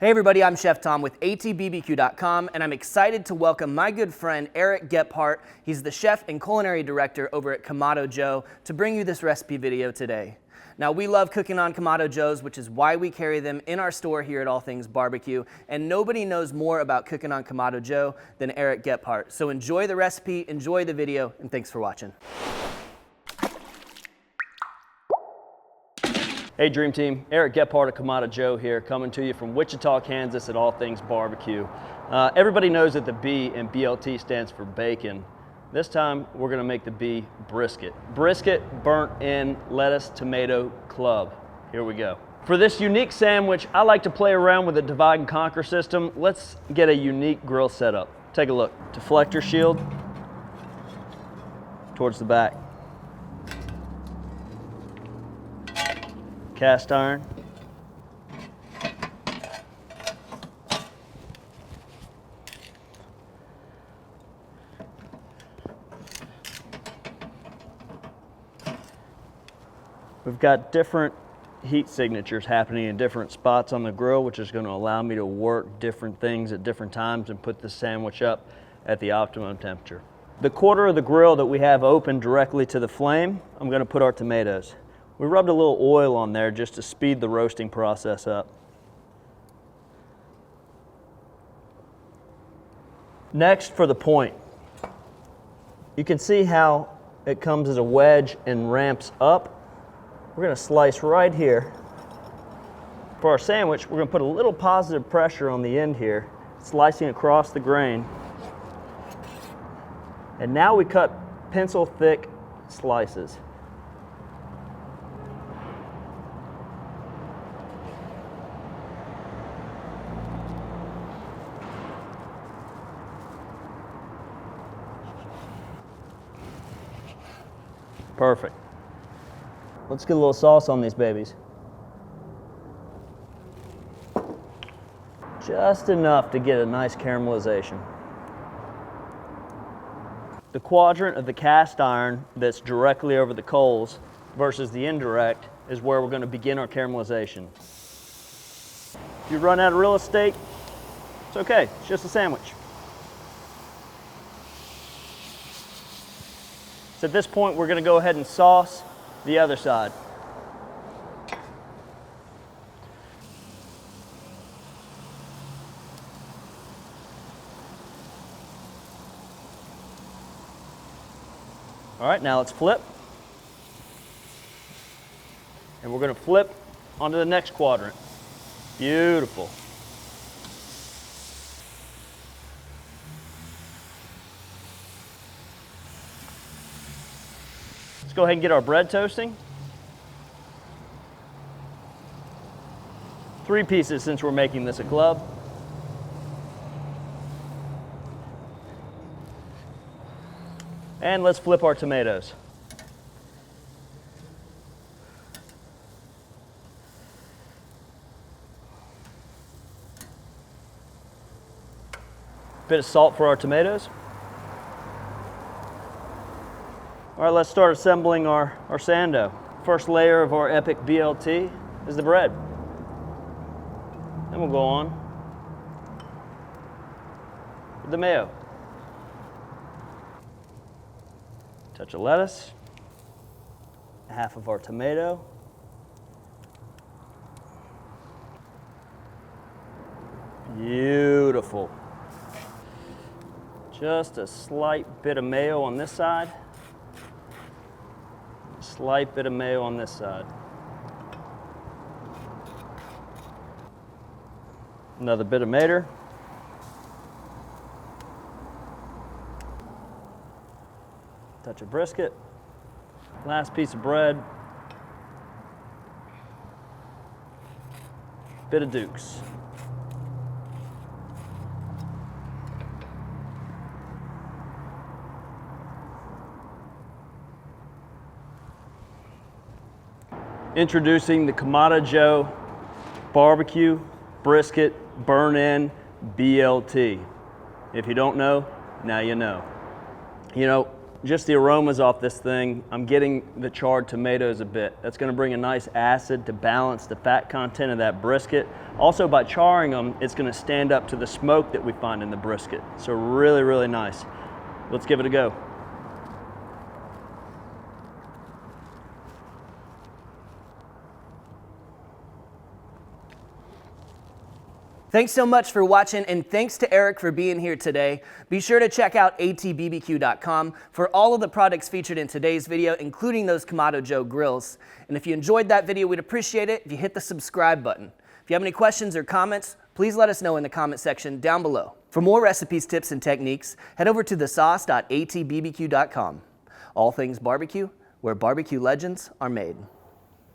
Hey everybody, I'm Chef Tom with atbbq.com, and I'm excited to welcome my good friend Eric Gephart. He's the chef and culinary director over at Kamado Joe to bring you this recipe video today. Now, we love cooking on Kamado Joes, which is why we carry them in our store here at All Things Barbecue, and nobody knows more about cooking on Kamado Joe than Eric Gephart. So enjoy the recipe, enjoy the video, and thanks for watching. Hey Dream Team, Eric Gephart of Kamado Joe here, coming to you from Wichita, Kansas at All Things Barbecue. Everybody knows that the B in BLT stands for bacon. This time we're gonna make the B brisket. Brisket burnt in lettuce tomato club. Here we go. For this unique sandwich, I like to play around with a divide and conquer system. Let's get a unique grill setup. Take a look. Deflector shield towards the back. Cast iron. We've got different heat signatures happening in different spots on the grill, which is going to allow me to work different things at different times and put the sandwich up at the optimum temperature. The quarter of the grill that we have open directly to the flame, I'm going to put our tomatoes. We rubbed a little oil on there just to speed the roasting process up. Next, for the point. You can see how it comes as a wedge and ramps up. We're going to slice right here. For our sandwich, we're going to put a little positive pressure on the end here, slicing across the grain. And now we cut pencil thick slices. Perfect. Let's get a little sauce on these babies. Just enough to get a nice caramelization. The quadrant of the cast iron that's directly over the coals versus the indirect is where we're going to begin our caramelization. If you run out of real estate, it's okay. It's just a sandwich. So at this point, we're going to go ahead and sauce the other side. All right, now let's flip. And we're going to flip onto the next quadrant. Beautiful. Let's go ahead and get our bread toasting. 3 pieces since we're making this a club. And let's flip our tomatoes. Bit of salt for our tomatoes. All right, let's start assembling our sando. First layer of our epic BLT is the bread. Then we'll go on with the mayo. Touch of lettuce, half of our tomato, beautiful. Just a slight bit of mayo on this side, a slight bit of mayo on this side. Another bit of mater. Touch of brisket. Last piece of bread. Bit of Duke's. Introducing the Kamado Joe Barbecue Brisket Burn-In BLT. If you don't know, now you know. You know, just the aromas off this thing. I'm getting the charred tomatoes a bit. That's gonna bring a nice acid to balance the fat content of that brisket. Also, by charring them, it's gonna stand up to the smoke that we find in the brisket. So really, really nice. Let's give it a go. Thanks so much for watching, and thanks to Eric for being here today. Be sure to check out atbbq.com for all of the products featured in today's video, including those Kamado Joe grills. And if you enjoyed that video, we'd appreciate it if you hit the subscribe button. If you have any questions or comments, please let us know in the comment section down below. For more recipes, tips, and techniques, head over to thesauce.atbbq.com. All things barbecue, where barbecue legends are made.